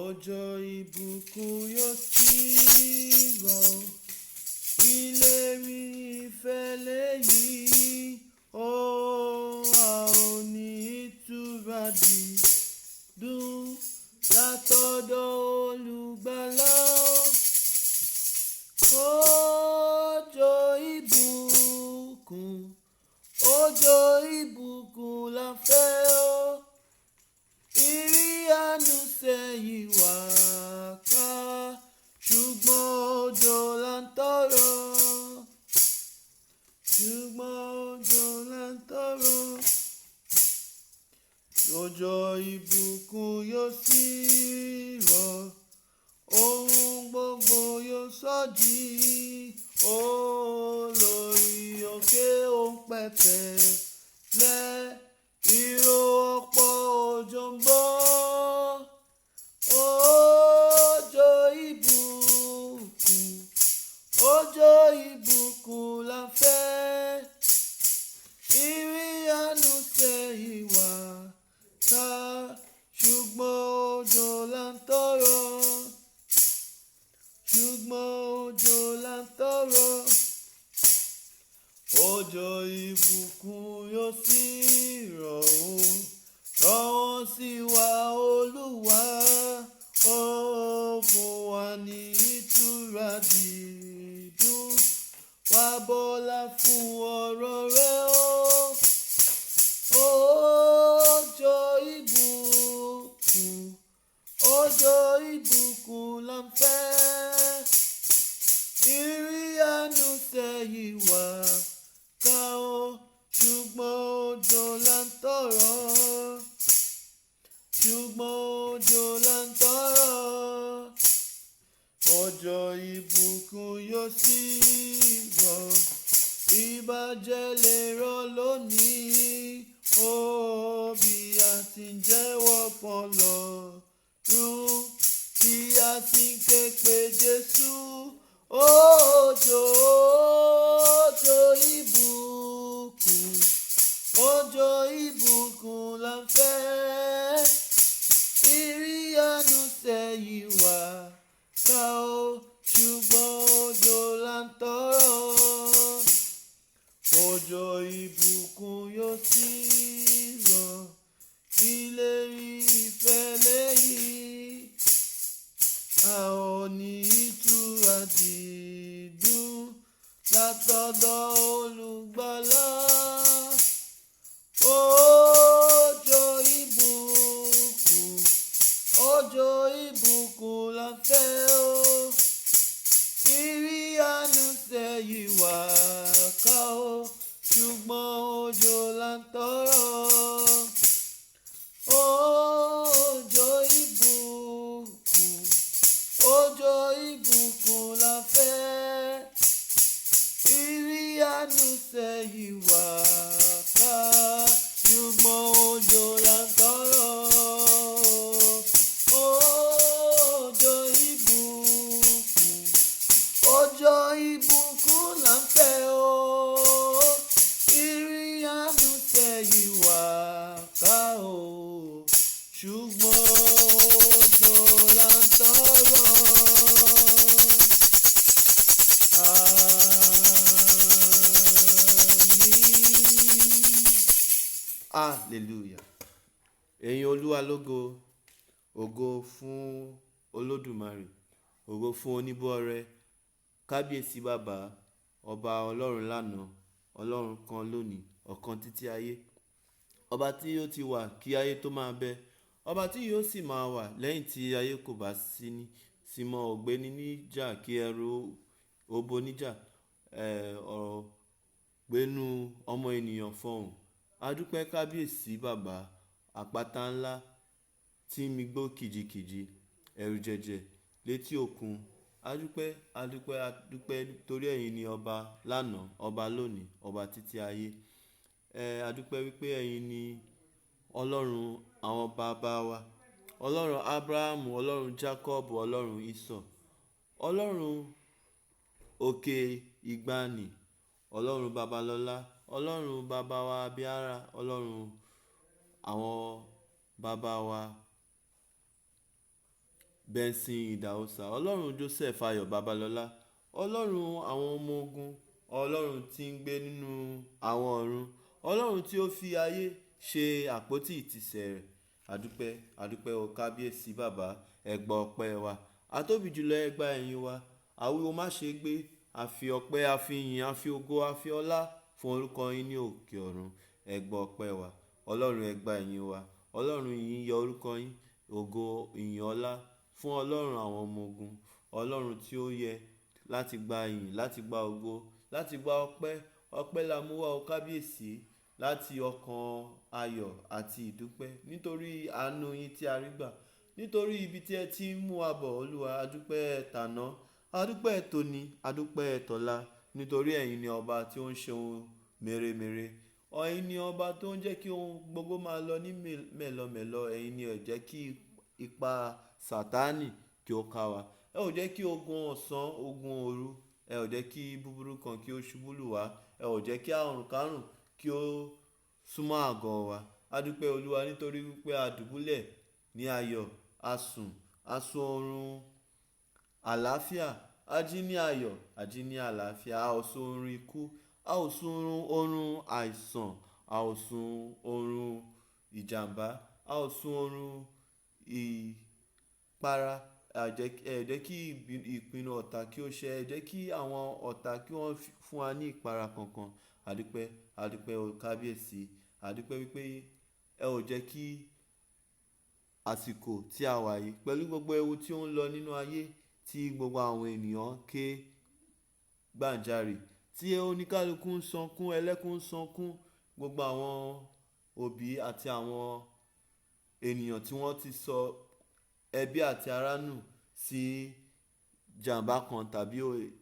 Ọjọ́ ìbùkún yóò sì rọ̀, ìlérí ìfẹ́ lèyí, a ò ní ìtura dídùn látọ̀dọ̀ Olùgbàlà. Ọjọ́ ìbùkún la fẹ́ o, ìrìnàjò sẹ́yìn wá ká, ṣùgbọ́n òjò là ń tọrọ. Ọjọ́ ìbùkún yóò sì rọ̀, ohun gbogbo yóò sọjí, lórí òkè ohun pẹ̀tẹ́lẹ̀, ìró ọ̀pọ̀ òjò ń bọ̀. Ọjọ́ ìbùkún la fẹ́, ìrìnàjò sẹ́yìn wá ká, ṣùgbọ́n òjò là ń tọrọ. Ọjọ́ ìbùkún yóò sì rọ̀ o, rán sí wa Olúwa, ó fún wa ní ìtura dídùn, wá bọ́lá fún ọ̀rọ̀ rẹ̀ o. Ọjọ́ ìbùkún la ń fẹ́, ìrìnàjò sẹ́yìn wá ká o, ṣùgbọ́n òjò là ń tọrọ. Ọjọ́ ìbùkún yóò sì rọ̀, ìbàjẹ́ lè rọ̀ lónìí, bí a ti ń jẹ́wọ́ f'Ọlọ́run, tí a sì ń ké pe Jésù. Ọjọ́ ìbùkún la ń fẹ́, ìrìnàjò sẹ́yìn wá ká o, ṣùgbọ́n òjò là ń tọrọ. Ọjọ́ ìbùkún yóò sì rọ̀, ìlérí ìfẹ́ lèyí, a ò ní ìtura dídùn látọ̀dọ̀ Olùgbàlà. Ọjọ́ ìbùkún la fẹ́ o, ìrìnàjò sẹ́yìn wá ká o, ṣùgbọ́n òjò là ń tọrọ. Ọjọ́ ìbùkún la fẹ́, ìrìnàjò sẹ́yìn wá ká, ṣùgbọ́n òjò là ń tọrọ. Ọjọ́ ìbùkún la ń fẹ́ o, ìrìnàjò sẹ́yìn wá ká o, ṣùgbọ́n òjò là ń tọrọ. Hallelujah. Ẹ̀yin Olúwa lógo, ògo fún Olódùmarè, ògo fún oníbọ̀rẹ̀. Kábíyèsí bàbá, ọba Ọlọ́run lánàá, Ọlọ́run kan lónìí, ọ̀kan títí ayé, ọba tí ó ti wà kí ayé tó máa bẹ, ọba tí yóò sì máa wà lẹ́yìn tí ayé kò bá sí mọ́. Ọ̀gbẹ́ni níjà kí ẹrù obo níjà, ọ̀rọ̀ gbénú ọmọ ènìyàn fọhùn. Adúpẹ́ kábíyèsí bàbá, àpáta ńlá tí mi gbó kìjikìji, ẹ̀rù jẹ̀jẹ̀ létí òkun. Adúpẹ́ torí ẹ̀yin ni ọba lánàá, ọba lónìí, ọba títí ayé. Adúpẹ́ wípé ẹ̀yin ni Ọlọ́run àwọn bàbá wa, Ọlọ́run Ábúráhámù, Ọlọ́run Jákọ́bù, Ọlọ́run Ísọ̀, Ọlọ́run òkè ìgbàanì, Ọlọ́run Babalọ́lá, Ọlọ́run bàbá wa Abíárà, Ọlọ́run àwọn bàbá wa Benson Idahosa, ọlọ́run Joseph Ayọ̀ Babalọ́lá, ọlọ́run àwọn ọmọ ogun, ọlọ́run tí ń gbé nínú àwọn ọ̀run, ọlọ́run tí ó fi ayé ṣe àpótí ìtìsẹ̀ rẹ̀. Àdúpẹ́, àdúpẹ́ o kábíyèsí bàbá, ẹ gbà ọpẹ́ wa. Atóbi jùlọ ẹ gbà ẹ̀yìn wa. Àwíwo má ṣe gbé, àfi ọpẹ́, àfi ìyìn, àfi ògo, àfi ọlá fún orúkọ yín ní òkè ọ̀run. Ẹ gbà ọpẹ́ wa. Ọlọ́run ẹ gbà ẹ̀yìn wa. Ọlọ́run ìyìn yọ orúkọ yín, ògo ìyìn ọlá fún ọlọ́run àwọn ọmọ ogun. Ọlọ́run tí ó yẹ láti gba ìyìn, láti gba ògo, láti gba ọpẹ́. Ọpẹ́ la mú wá o kábíyèsí láti ọkàn ayọ̀ àti ìdúpẹ́ nítorí àánú yín tí a rí gbà, nítorí ibi tí ẹ ti ń mú wa bọ̀ Olúwa. Adúpẹ́ tàná, adúpẹ́ tòní, adúpẹ́ tọ̀la, nítorí ẹ̀yin ni ọba tí ó ń ṣe ohun mèremère. Ẹ̀yin ni ọba tó ń jẹ́ kí ohun gbogbo máa lọ ní mẹ̀lọmẹ̀lọ. Ẹ̀yin ni ẹ jẹ́ kí ipa Sátánì kí ó ká wa. Ẹ ò jẹ́ kí ogun ọ̀sán, ogun òru, ẹ ò jẹ́ kí búburú kan kí ó ṣubú lù wá. Ẹ ò jẹ́ kí àrùn kárùn kí ó súnmọ́ àgọ́ wa. Adúpẹ́ Olúwa nítorí wípé a dùbúlẹ̀ ní ayọ̀, a sùn oorun àlàáfíà, a jí ní ayọ̀, a jí ní àlàáfíà. A ò sùn oorun ikú, a ò sùn oorun àìsàn, a ò sùn oorun ìjàmbá, a ò sùn oorun ìpara. Ẹ jẹ́ kí ìpinnu ọ̀tá kí ó ṣẹ. Ẹ jẹ́ kí àwọn ọ̀tá kí wọ́n fún wa ní ìpara kankan. Adúpẹ́, adúpẹ́ o kábíyèsí. Adúpẹ́ wípé ẹ ò jẹ́ kí àsìkò tí a wà yìí pẹ̀lú gbogbo ewu tí ó ń lọ nínú ayé, tí gbogbo àwọn ènìyàn ké gbàǹjarè, tí oníkálukú ń sọkún, ẹlẹ́kún ń sọkún, gbogbo àwọn òbí àti àwọn ènìyàn tí wọ́n ti sọ ẹbí àti ará nù sí jàǹbá kan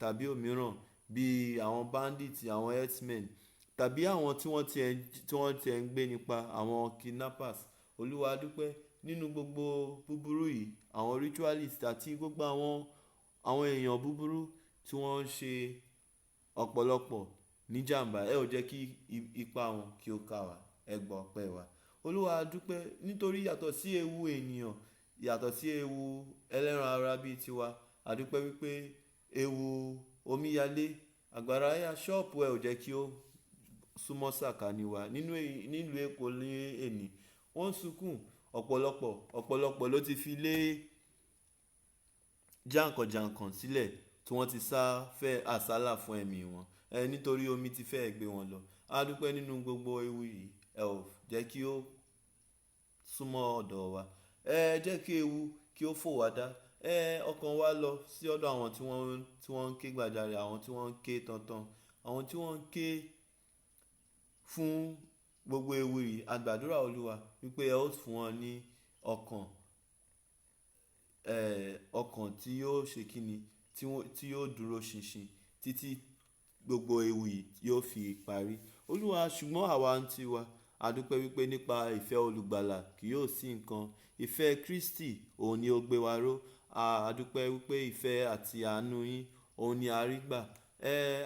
tàbí òmíràn, bí àwọn bandits, àwọn herdsmen, tàbí àwọn tí wọ́n ti ń gbé nípa, àwọn kidnappers. Olúwa dúpẹ́ nínú gbogbo búburú yìí, àwọn ritualists àti gbogbo àwọn èèyàn búburú tí wọ́n ń ṣe ọ̀pọ̀lọpọ̀ ní jàǹbá. Ẹ ò jẹ́ kí ipa wọn kí ó ká wa. Ẹ gbà ọpẹ́ wa. Olúwa dúpẹ́ nítorí yàtọ̀ sí ewu ènìyàn, yàtọ̀ sí ewu ẹlẹ́ran ara bíi tiwa, a dúpẹ́ wípé ewu omíyalé, àgbàrá yá ṣọ́ọ̀pù ẹ ò jẹ́ kí ó súnmọ́ sàkání wa. Nílùú Èkó ní èní, wọ́n sunkún ọ̀pọ̀lọpọ̀ ló ti fi lé jàǹkànjàǹkàn sílẹ̀ tí wọ́n ti sá fẹ́ àsálà fún ẹ̀mí wọn, nítorí omi ti fẹ́ gbé wọn lọ. A dúpẹ́ nínú gbogbo ewu yìí, ẹ ò jẹ́ kí ó súnmọ́ ọ̀dọ̀ wa. Ẹ jẹ́ kí ewu kí ó fò wá dá. Ọkàn wa lọ sí ọ̀dọ̀ àwọn tí wọ́n ń ké gbàjarè, àwọn tí wọ́n ń ké tantan, àwọn tí wọ́n ń ké fún gbogbo ewu yìí. A gbàdúrà Olúwa wípé ẹ ó fún wọn ní ọkàn tí yóò ṣe kíni, tí yóò dúró ṣinṣin títí gbogbo ewu yìí yóò fi parí. Olúwa, ṣùgbọ́n àwa ń tiwa, a dúpẹ́ wípé nípa ìfẹ́ olùgbàlà kì yóò sí nǹkan. Ìfẹ́ Kristi òun ni ó gbé wa ró. A dúpẹ́ wípé ìfẹ́ àti àánú yín òun ni a rí gbà.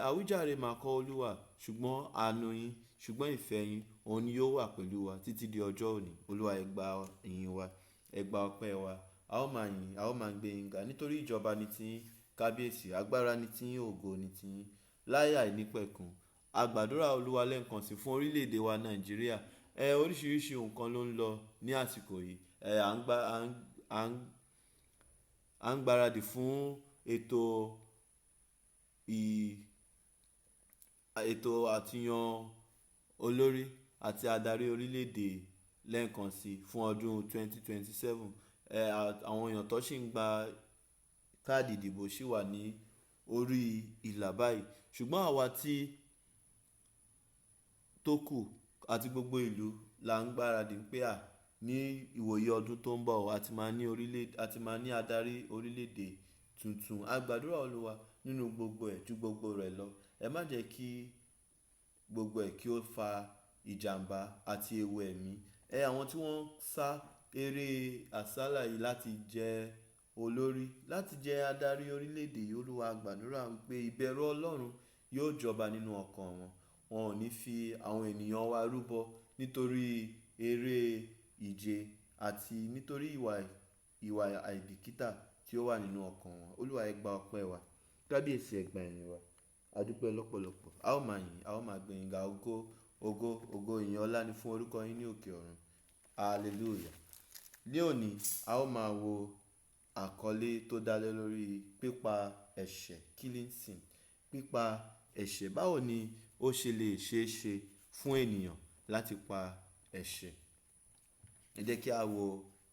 Àwíjàre mà kọ́ Olúwa, ṣùgbọ́n àánú yín, ṣùgbọ́n ìfẹ́ yín òun ni yóò wà pẹ̀lú wa títí di ọjọ́ òní. Olúwa, ẹ gbà ìyìn wa, ẹ gbà ọpẹ́ wa. A ó máa yìn, a ó máa gbé yín ga nítorí ìjọba ni tiyín kábíyèsí, agbára ni tiyín, ògo ni tiyín láyé àìnípẹ̀kun. A gbàdúrà Olúwa lẹ́ẹ̀kan sí fún orílẹ̀-èdè wa Nàìjíríà. Oríṣiríṣi nǹkan ló ń lọ ní àsìkò yìí. À ń gbáradì fún ètò àtìyàn olórí àti adarí orílẹ̀-èdè lẹ́ẹ̀kan sí fún ọdún 2027. Àwọn èèyàn tó sì ń gba káàdì ìdìbò sì wà ní orí ìlà báyìí, ṣùgbọ́n àwa tí tó kù àti gbogbo ìlú là ń gbáradì pé ní ìwòye ọdún tó ń bọ̀ àti máa ní adarí orílẹ̀-èdè tuntun. A gbàdúrà Olúwa nínú gbogbo ẹ̀ ju gbogbo rẹ̀ lọ. Ẹ má jẹ́ kí gbogbo ẹ̀ kí ó fa ìjàmbá àti ewu ẹ̀mí. Àwọn tí wọ́n sá eré àsálà yìí láti jẹ olórí, láti jẹ adarí orílẹ̀-èdè yìí, Olúwa gbàdúrà wípé ìbẹ̀rù Ọlọ́run yóò jọba nínú ọkàn wọn. Wọn ò ní fi àwọn ènìyàn wa rúbọ nítorí eré ìje àti nítorí ìwà àìbìkítà tí ó wà nínú ọkàn wọn. Olúwa ẹ gba ọpẹ́ wa, kábíyèsí ẹ gba ìyìn wa, a dúpẹ́ lọ́pọ̀lọpọ̀, a ó máa yìn, a ó máa gbé yín ga. Ògo ìyìn ọlá ni fún orúkọ yín ní òkè ọ̀run. Hallelujah. Ní òní a ó máa wo àkọlé tó dá lé lórí pípa ẹ̀ṣẹ̀, killing sin. Pípa ẹ̀ṣẹ̀, báwo ni ó ṣe lè ṣeé ṣe fún ènìyàn láti pa ẹ̀ṣẹ̀? Ẹ jẹ́ kí a wo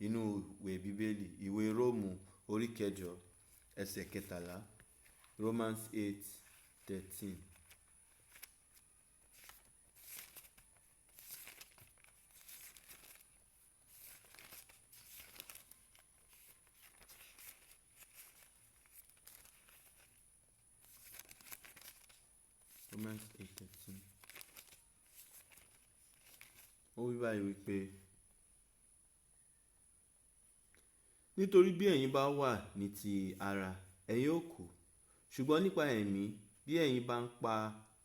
inú ìwé bíbélì, ìwé Róòmù orí kẹjọ ẹsẹ̀ kẹtàlá, Romans 8:13. Romans 8:13. Ó wí báyìí wípé, nítorí bí ẹ̀yin bá wà ní ti ara, ẹ̀yin ó kú, ṣùgbọ́n nípa ẹ̀mí, bí ẹ̀yin bá ń pa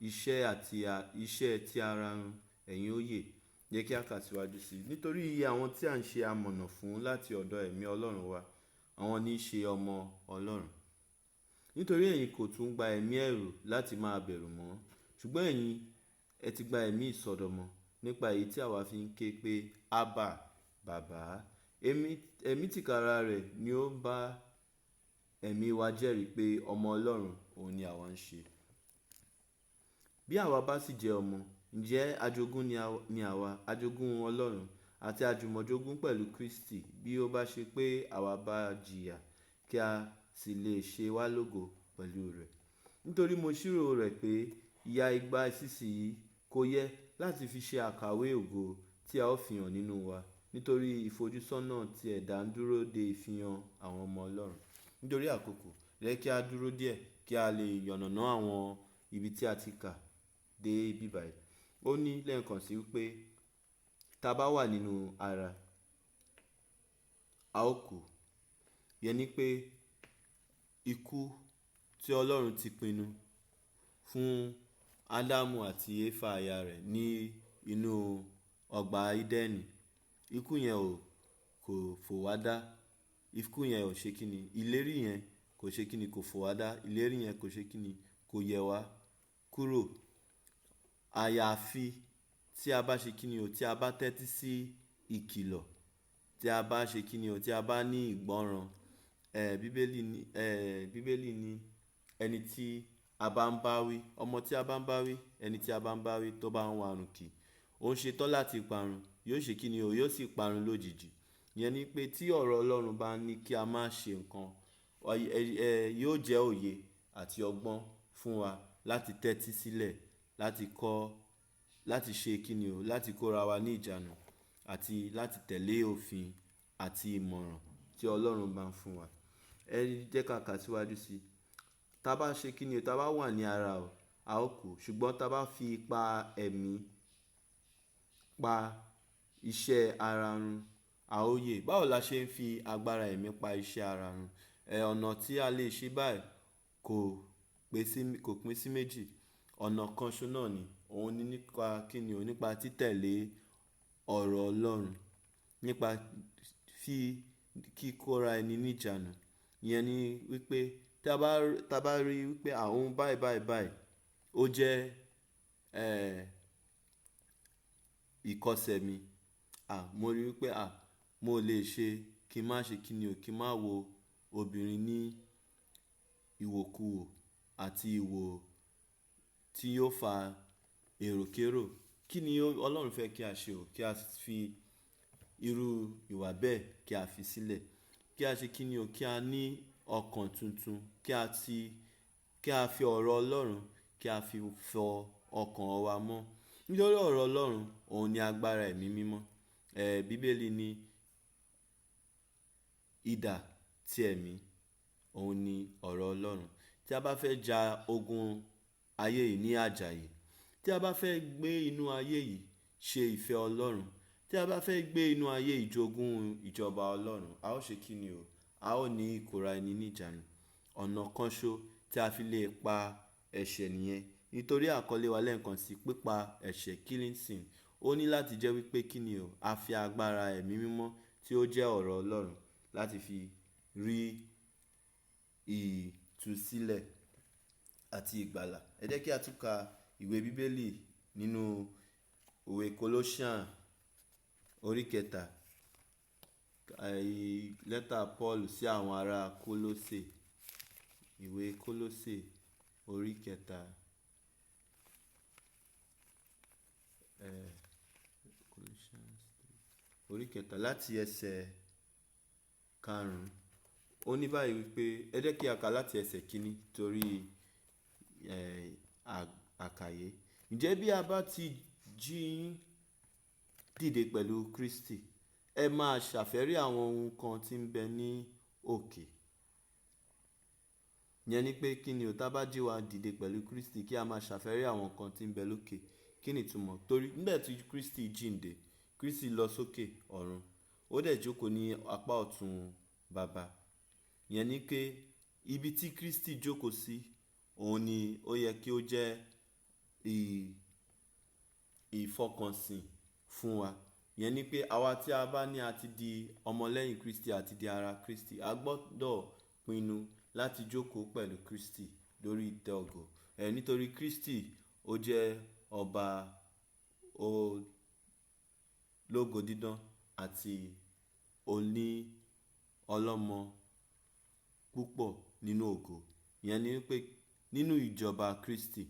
iṣẹ́ ti ara run, ẹ̀yin ó yè. Jẹ́ kí a kà síwájú sí i. Nítorí iye àwọn tí à ń ṣe amọ̀nà fún láti ọ̀dọ̀ ẹ̀mí Ọlọ́run wá, àwọn ní í ṣe ọmọ Ọlọ́run. Nítorí ẹ̀yin kò tún gba ẹ̀mí ẹ̀rù láti máa bẹ̀rù mọ́, ṣùgbọ́n ẹ̀yin ẹ ti gba ẹ̀mí ìsọdọmọ, nípa èyí tí àwa fi ń ké pé, Ábà, Bàbá. Ẹ̀mí tìkára rẹ̀ ni ó ń bá ẹ̀mí wa jẹ́rìí pé ọmọ Ọlọ́run òun ni àwa ń ṣe. Bí àwa bá sì jẹ́ ọmọ, ǹjẹ́ ajogún ni àwa, ajogún Ọlọ́run àti àjùmọ̀jogún pẹ̀lú Kristi, bí ó bá ṣe pé àwa bá jìyà, kí a sì lè ṣe wá lógo pẹ̀lú rẹ̀. Nítorí mo ṣírò rẹ̀ pé ìyà ìgbà ìsinsìnyí kò yẹ láti fi ṣe àkàwé ògo tí a ó fi hàn nínú wa, nítorí ìfojúsọ́nà tí ẹ̀dá ń dúró de ìfihàn àwọn ọmọ Ọlọ́run. Nítorí àkókò, jẹ́ kí a dúró díẹ̀ kí a lè yànnàná àwọn ibi tí a ti kà dé ibi báyìí. Ó ní lẹ́ẹ̀kan sí wípé tá bá wà nínú ara, a ó kú. Ìyẹn ni pé ikú tí Ọlọ́run ti pinnu fún Ádámù àti Éfà aya rẹ̀ ní inú ọgbà Édẹ́nì, ikú yẹn kò fò wá dá. Ikú yẹn ò ṣe kíni, ìlérí yẹn kò ṣe kíni, kò fò wá dá. Ìlérí yẹn kò ṣe kíni, kò yẹ wá kúrò. Àyàfi tí a bá ṣe kíni o, tí a bá tẹ́tí sí ìkìlọ̀, tí a bá ṣe kíni o, tí a bá ní ìgbọ́ràn. Bíbélì ní ẹni tí a bá ń bá wí, ọmọ tí a bá ń bá wí, ẹni tí a bá ń bá wí tó bá ń warùn kì, ó ń ṣetán láti parun, yóò ṣe kíni o, yóò sì parun lójijì. Ìyẹn ni pé tí ọ̀rọ̀ Ọlọ́run bá ní kí a má ṣe nǹkan, yóò jẹ́ òye àti ọgbọ́n fún wa láti tẹ́tí sílẹ̀, láti ṣe kíni o, láti kóra wa ní ìjánu àti láti tẹ̀lé òfin àti ìmọ̀ràn tí Ọlọ́run bá ń fún wa. Ẹ jẹ́ ká kà síwájú sí i. Tá bá ṣe kíni o, tá bá wà ní ara o, a ó kú, ṣùgbọ́n tá bá fi ipa ẹ̀mí pa iṣẹ́ ara run, a ó yè. Báwo la ṣe ń fi agbára ẹ̀mí pa iṣẹ́ ara run? Ọ̀nà tí a lè ṣe báyìí kò pín sí méjì. Ọ̀nà kan ṣo náà ni, òun ni nípa kíni o, nípa títẹ̀lé ọ̀rọ̀ Ọlọ́run, nípa kíkóra ẹni ní ìjánu. Ìyẹn ni wípé tá bá rí wípé àwọn báyìí ó jẹ́ ìkọsẹ̀ mi, mo rí wípé mo lè ṣe kí n má ṣe kíni o, kí n má wo obìnrin ní ìwòkuwò àti ìwò tí yóò fa èròkérò. Kí ni Ọlọ́run fẹ́ kí a ṣe o? Kí a fi irú ìwà bẹ́ẹ̀ kí a fi sílẹ̀. Kí a ṣe kíni o, kí a ní ọkàn tuntun, kí a fi ọ̀rọ̀ Ọlọ́run kí a fi fọ ọkàn wa mọ́. Nítorí ọ̀rọ̀ Ọlọ́run òun ni agbára ẹ̀mí mímọ́. Bíbélì ní idà ti ẹ̀mí, òun ni ọ̀rọ̀ Ọlọ́run. Tí a bá fẹ́ ja ogun ayé yìí ní àjàyè, tí a bá fẹ́ gbé inú ayé yìí ṣe ìfẹ́ Ọlọ́run, tí a bá fẹ́ gbé inú ayé ìjogún ìjọba Ọlọ́run, a ó ṣe kíni o, a ó ní ìkóra ẹni ní ìjánu. Ọ̀nà kan ṣo tí a fi lè pa ẹ̀ṣẹ̀ nìyẹn. Nítorí àkọlé wa lẹ́ẹ̀kan sí pípa ẹ̀ṣẹ̀, killing sin. Ó ní láti jẹ́ wípé kíni o, a fi agbára ẹ̀mí mímọ́ tí ó jẹ́ ọ̀rọ̀ Ọlọ́run láti fi rí ìtúsílẹ̀ àti ìgbàlà. Ẹ jẹ́ kí a tún ka ìwé bíbélì nínú ìwé Colossian orí kẹta, lẹ́tà Paul sí àwọn ará Kólósè, ìwé Kólósè orí kẹta, orí kẹta láti ẹsẹ̀ karùn-ún. Ó ní báyìí wípé, ẹ jẹ́ kí a kà láti ẹsẹ̀ kínní torí àkàyé. Ǹjẹ́ bí a bá ti jí yín dìde pẹ̀lú Kristi, ẹ máa ṣàfẹ́rí àwọn ohun kan tí ń bẹ ní òkè. Ìyẹn ni pé kí ni ó, tá bá jí wa dìde pẹ̀lú Kristi, kí a máa ṣàfẹ́rí àwọn kan tí ń bẹ lókè. Kí ni ìtumọ̀? Torí nígbà tí Kristi jíǹde, Kristi lọ sókè ọ̀run, ó dẹ̀ jókòó ní apá ọ̀tún Baba. Ìyẹn ni pé ibi tí Kristi jókòó sí, òun ni ó yẹ kí ó jẹ́ ìfọkànsìn fún wa. Ìyẹn ni pé àwa tí a bá ní a ti di ọmọlẹ́yìn Kristi àti di ara Kristi, a gbọ́dọ̀ pinnu láti jókòó pẹ̀lú Kristi lórí ìtẹ́ ògo. Nítorí Kristi ó jẹ́ ọba ológo dídán àti ọlọ́mọ púpọ̀ nínú ògo. Ìyẹn ni pé nínú ìjọba Kristi,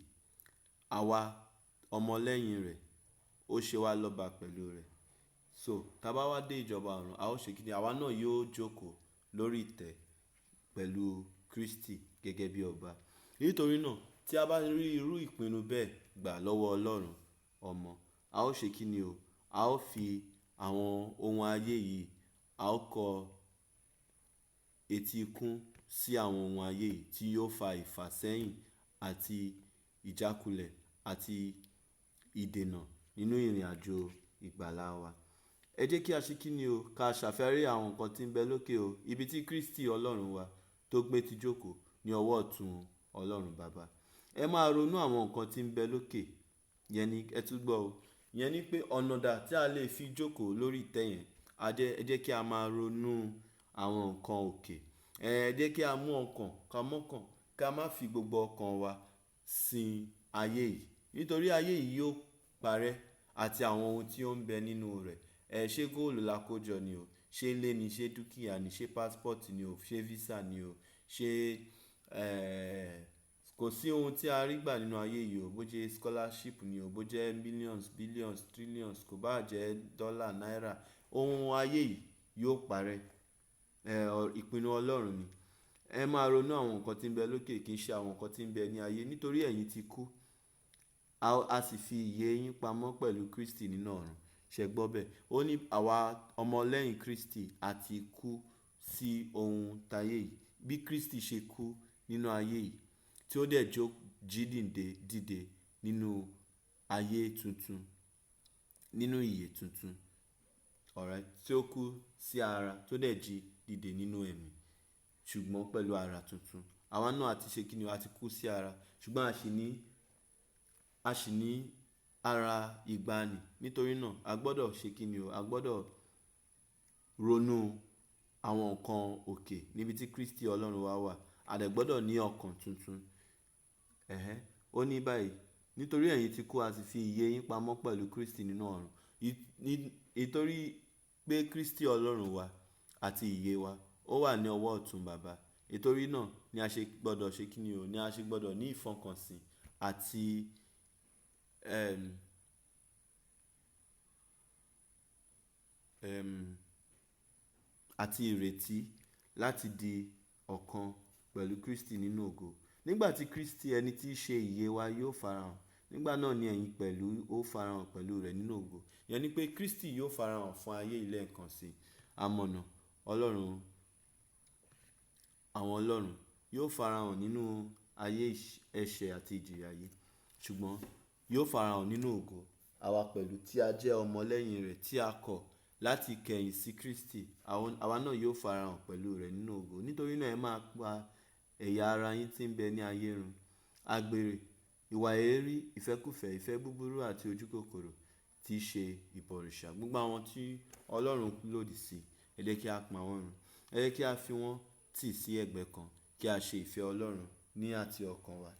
àwa ọmọlẹ́yìn rẹ̀, ó ṣe wá lọ́ba pẹ̀lú rẹ̀. So tá bá wá dé ìjọba ọ̀run, a ó ṣe kíni? Àwa náà yóò jókòó lórí ìtẹ́ pẹ̀lú Kristi gẹ́gẹ́ bí ọba. Nítorí náà tí a bá rí irú ìpinnu bẹ́ẹ̀ gbà lọ́wọ́ Ọlọ́run ọmọ, a ó ṣe kíni o? A ó fi àwọn ohun ayé yìí, a ó kọ etí ikún sí àwọn ohun ayé yìí tí yóò fa ìfàsẹ́yìn àti ìjákulẹ̀ àti ìdènà nínú ìrìn àjò ìgbàlà wa. Ẹ jẹ́ kí a ṣe kíni o? Ká ṣàfẹ́rí àwọn nǹkan tí ń bẹ lókè o. Ibi tí Kristi Ọlọ́run wa tó gbé ti jókòó ní ọwọ́ ọ̀tún Ọlọ́run Baba. Ẹ máa ronú àwọn nǹkan tí ń bẹ lókè. Ìyẹn ni ẹ tún gbọ́ o. Ìyẹn ni pé ọ̀nà dà tí a lè fi jókòó lórí ìtẹ́ yẹn. Ẹ jẹ́ kí a máa ronú àwọn nǹkan òkè. Ẹ jẹ́ kí a mú ọkàn, ká má fi gbogbo ọkàn wa sin ayé yìí. Nítorí ayé yìí yóò parẹ́ àti àwọn ohun tí ó ń bẹ nínú rẹ̀. Ṣé góòlù la kó jọ ni o? Ṣé ilé ni? Ṣé dúkìá ni? Ṣé passport ni o? Ṣé visa ni o? Ṣé kò sí ohun tí a rí gbà nínú ayé yìí o. Bó jẹ́ scholarship ni o, bó jẹ́ millions, billions, trillions, kò bá jẹ́ dọ́là, náírà, ohun ayé yìí yóò parẹ́. Ìpinnu Ọlọ́run ni. Ẹ máa ronú àwọn nǹkan tí ń bẹ lókè, kì í ṣe àwọn nǹkan tí ń bẹ ní ayé. Nítorí ẹ̀yin ti kú, a sì fi ìyè yín pamọ́ pẹ̀lú Kristi nínú ọ̀run. Ṣé gbọ́ bẹ́ẹ̀? Ó ní àwa ọmọlẹ́yìn Kristi àti kú sí ohun tayé yìí. Bí Kristi ṣe kú nínú ayé yìí, tí ó dẹ̀ jí dìde nínú ayé tuntun, nínú ìyè tuntun. Alright? Tí ó kú sí ara, tó dẹ̀ jí dìde nínú ẹ̀mí, ṣùgbọ́n pẹ̀lú ara tuntun. Àwa náà àti ṣe kíni o? A ti kú sí ara, ṣùgbọ́n a sì ní ara ìgbàanì. Nítorí náà a gbọ́dọ̀ ṣe kíni o? A gbọ́dọ̀ ronú àwọn nǹkan òkè níbi tí Kristi Ọlọ́run wa wà. A dẹ̀ gbọ́dọ̀ ní ọkàn tuntun. Ó ní báyìí, nítorí ẹ̀yin ti kú, a sì fi ìyè yín pamọ́ pẹ̀lú Kristi nínú ọ̀run. Nítorí pé Kristi Ọlọ́run wa àti ìyè wa ó wà ní ọwọ́ ọ̀tún Baba. Nítorí náà ni a ṣe gbọ́dọ̀ ṣe kíni o? Ni a ṣe gbọ́dọ̀ ní ìfọkànsìn àti ìrètí láti di ọ̀kan pẹ̀lú Kristi nínú ògo. Nígbà tí Kristi ẹni tí í ṣe ìyè wa yóò farahàn, nígbà náà ni ẹ̀yin pẹ̀lú ó farahàn pẹ̀lú rẹ̀ nínú ògo. Ìyẹn ni pé Kristi yóò farahàn fún ayé ilé ẹ̀kan sí. Amọ̀nà Ọlọ́run, àwọn Ọlọ́run yóò farahàn nínú ayé ẹ̀ṣẹ̀ àti ìjìyà yìí. Ṣùgbọ́n yóò farahàn nínú ògo. Àwa pẹ̀lú tí a jẹ́ ọmọlẹ́yìn rẹ̀, tí a kọ̀ láti kẹ̀yìn sí Kristi, àwa náà yóò farahàn pẹ̀lú rẹ̀ nínú ògo. Nítorí náà ẹ máa pa ẹ̀yà ara yín tí ń bẹ ní ayé run. Àgbèrè, ìwà èérí, ìfẹ́kúfẹ̀ẹ́, ìfẹ́ búburú àti ojúkòkòrò tí í ṣe ìbọ̀rìṣà. Gbogbo àwọn tí Ọlọ́run lòdì sí, ẹ jẹ́ kí a pa wọ́n run. Ẹ jẹ́ kí a fi wọ́n tì sí ẹ̀gbẹ́ kan. kí a ṣe ìfẹ́ Ọlọ́run ní àti ọkàn wa.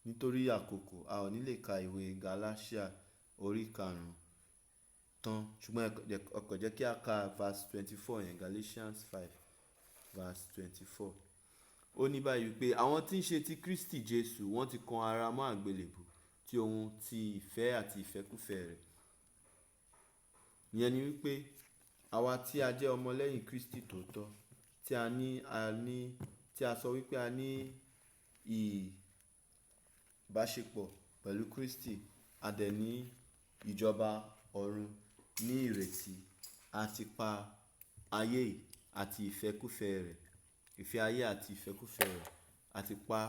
Nítorí àkókò a ò ní lè ka ìwé Gálátíà orí 5 tán, ṣùgbọ́n ẹ kàn jẹ́ kí a ka verse 24 yẹn, Galatians 5 verse 24. Ó ní báyìí wípé àwọn tí ń ṣe ti Kristi Jésù wọ́n ti kan ara mọ́ àgbélébù tí ohun ti ìfẹ́ àti ìfẹ́kúfẹ̀ẹ́ rẹ̀. Ìyẹn ni wípé àwa tí a jẹ́ ọmọlẹ́yìn Kristi tòótọ́, tí a sọ wípé a ní ìbáṣepọ̀ pẹ̀lú Kristi, a dẹ̀ ní ìjọba ọ̀run ní ìrètí, àti pa ayé àti ìfẹ́kúfẹ̀ẹ́ rẹ̀, ìfẹ́ ayé àti ìfẹ́kúfẹ̀ẹ́ rẹ̀, àti pa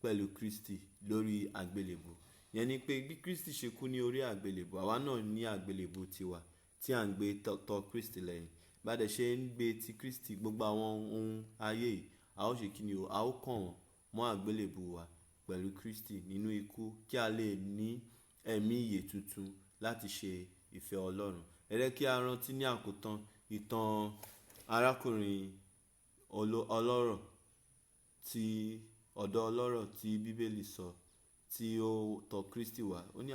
pẹ̀lú Kristi lórí àgbélébù. Ìyẹn ni pé bí Kristi ṣe kú ní orí àgbélébù, àwa náà ní àgbélébù tiwa tí à ń gbé tọ̀ Kristi lẹ́yìn. Bá dẹ̀ ṣe ń gbé ti Kristi, gbogbo àwọn ohun ayé yìí, a ó ṣe kí ni o, a ó kàn wọ́n mọ́ àgbélébù wa pẹ̀lú Kristi nínú ikú, kí a lè ní ẹ̀mí ìyè tuntun láti ṣe ìfẹ́ Ọlọ́run. Ẹ jẹ́ kí a rántí ní àkótán ìtàn arákùnrin ọlọ́rọ̀ ọ̀dọ́ ọlọ́rọ̀ tí Bíbélì sọ, tí ó tọ̀ Kristi wá. Ó ní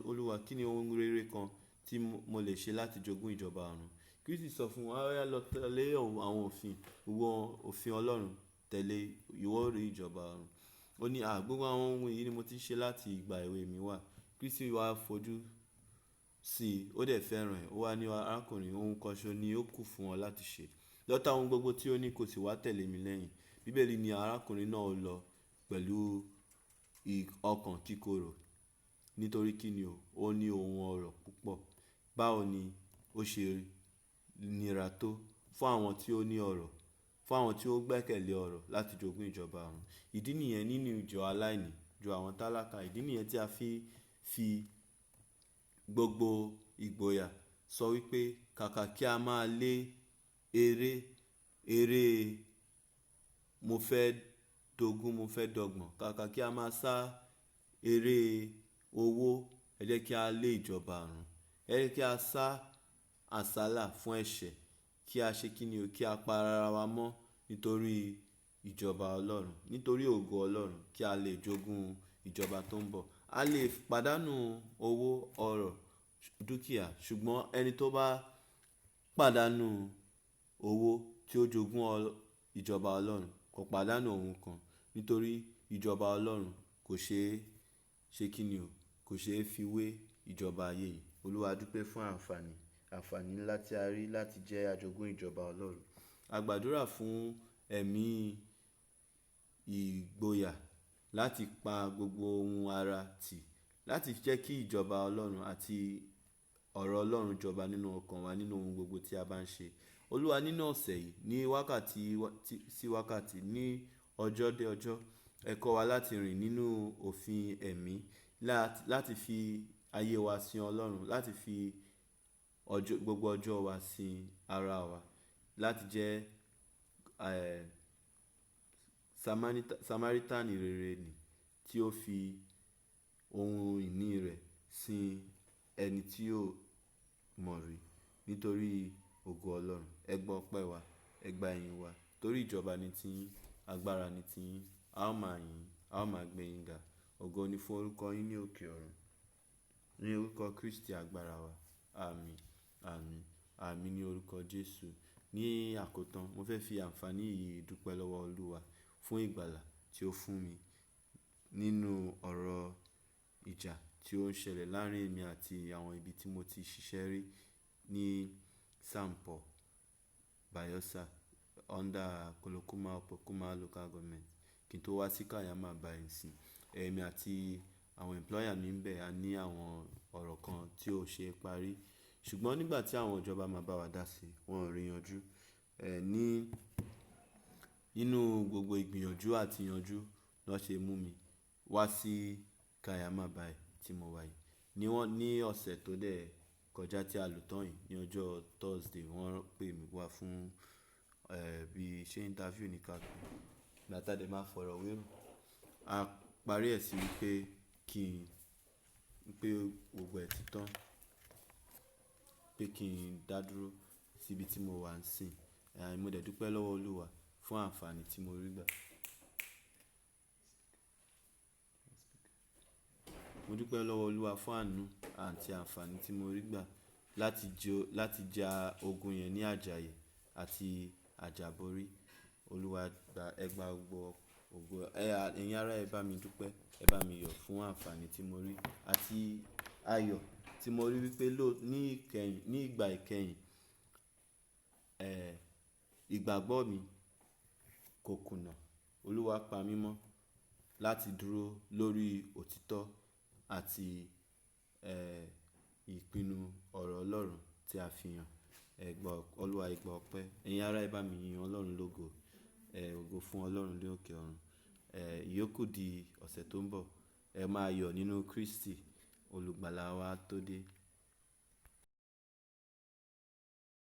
Olúwa, kí ni ohun rere kan tí mo lè ṣe láti jogún ìjọba ọ̀run? Kristi sọ fún wa, ó yá lọ tẹ̀lé àwọn òfin, gbogbo òfin Ọlọ́run tẹ̀lé, ìwọ ó rí ìjọba ọ̀run. Ó ní gbogbo àwọn ohun yìí ni mo ti ṣe láti ìgbà èwe mi wá. Kristi wá fojú sí i, ó dẹ̀ fẹ́ràn ẹ̀. Ó wá ní arákùnrin, ohun kan ṣo ni ó kù fún ọ láti ṣe. Lọ ta ohun gbogbo tí ó ní, kó sì wá tẹ̀lé mi lẹ́yìn. Bíbélì ní arákùnrin náà lọ pẹ̀lú ọkàn kíkorò, nítorí kí ni o, ó ní ohun ọrọ̀ púpọ̀. Báwo ni ó ṣe nira tó fún àwọn tí ó ní ọrọ̀, fún àwọn tí ó gbẹ́kẹ̀lé ọrọ̀ láti jogún ìjọba ọ̀run. Ìdí nìyẹn nínú ìjọ aláìní, ìjọ àwọn tálákà, ìdí nìyẹn tí a fi gbogbo ìgboyà sọ wípé kàkà kí a máa lé eré mo fẹ́ dogún, mo fẹ́ dọ́gbọ̀n, kàkà kí a máa sá eré owó, ẹ jẹ́ kí a lé ìjọba ọ̀run. Ẹ jẹ́ kí a sá àsálà fún ẹ̀ṣẹ̀, kí a ṣe kí ni o, kí a pa ara wa mọ́ nítorí ìjọba Ọlọ́run, nítorí ògo Ọlọ́run, kí a lè jogún ìjọba tó ń bọ̀. A lè pàdánù owó, ọrọ̀, dúkìá, ṣùgbọ́n ẹni tó bá pàdánù owó tí ó jogún ìjọba Ọlọ́run kò pàdánù ohun kan, nítorí ìjọba Ọlọ́run kò ṣe kí ni o, kò ṣe é fi wé ìjọba ayé yìí. Olúwa dúpẹ́ fún àǹfààní ńlá tí a rí láti jẹ́ àjogún ìjọba Ọlọ́run. A gbàdúrà fún ẹ̀mí ìgboyà láti pa gbogbo ohun ara tì, láti jẹ́ kí ìjọba Ọlọ́run àti ọ̀rọ̀ Ọlọ́run jọba nínú ọkàn wa nínú ohun gbogbo tí a bá ń ṣe. Olúwa, nínú ọ̀sẹ̀ yìí, ní wákàtí sí wákàtí, ní ọjọ́ dé ọjọ́, ẹ kọ́ wa láti rìn nínú òfin ẹ̀mí, láti fi ayé wa sin Ọlọ́run, láti fi gbogbo ọjọ́ wa sin ara wa, láti jẹ́ Samaritan rere ni tí ó fi ohun ìní rẹ̀ sin ẹni tí ó mọ̀ rí, nítorí ògo Ọlọ́run. Ẹ gbọ́ ọpẹ́ wa, ẹ gba ìyìn wa, torí ìjọba ni tiyín, agbára ni tiyín, a ó máa yìn, a ó máa gbé yín ga. Ògo ni fún orúkọ yín ní òkè ọ̀run, ní orúkọ Kristi agbára wa. Àmín, àmín, àmín ní orúkọ Jésù. Ní àkótán, mo fẹ́ fi àǹfààní yìí dúpẹ́ lọ́wọ́ Olúwa fún ìgbàlà tí ó fún mi nínú ọ̀rọ̀ ìjà tí ó ń ṣẹlẹ̀ láàrin èmi àti àwọn ibi tí mo ti ṣiṣẹ́ rí ní Sampo, Bayelsa, under Kolokoma Opokuma local government. Kí n tó wá sí Kayama báyìí sí, èmi àti àwọn employer mi ń bẹ̀, a ní àwọn ọ̀rọ̀ kan tí ó ṣe parí. Ṣùgbọ́n nígbà tí àwọn ìjọba máa bá wa dá sí, wọn ò rí yanjú. Nínú gbogbo ìgbìyànjú àti yanjú ló ṣe mú mi wá sí Kayama báyìí tí mo wà yìí. Ní ọ̀sẹ̀ tó dẹ̀ kọjá tí a lò tán yìí, ní ọjọ́ Thursday, wọ́n pè mí wá fún bí ṣe interview ní káàkiri. Ìgbà tá dẹ̀ máa fọ̀rọ̀ wérò, a parí ẹ̀ sí wípé pé gbogbo ẹ̀ ti tán, pé kí n dá dúró síbi tí mo wà ń sìn. Mo dẹ̀ dúpẹ́ lọ́wọ́ Olúwa fún àǹfààní tí mo rí gbà. Mo dúpẹ́ lọ́wọ́ Olúwa fún àánú àti àǹfààní tí mo rí gbà láti ja ogun yẹn ní àjàyè àti àjàborí. Olúwa ẹ gba gbogbo ògo. Ẹ̀yin ará, ẹ bá mi dúpẹ́, ẹ bá mi yọ̀ fún àǹfààní tí mo rí àti ayọ̀ tí mo rí wípé ní ìgbà ìkẹyìn ìgbàgbọ́ mi kò kùnà. Olúwa pa mí mọ́ láti dúró lórí òtítọ́ àti ìpinnu ọ̀rọ̀ Ọlọ́run tí a fi hàn. Olúwa ẹ gba ọpẹ́. Ẹ̀yin ará, ẹ bá mi yin Ọlọ́run lógo. Ògo fún Ọlọ́run ní òkè ọ̀run. Ìyókù di ọ̀sẹ̀ tó ń bọ̀. Ẹ máa yọ̀ nínú Kristi, olùgbàlà wa tó dé.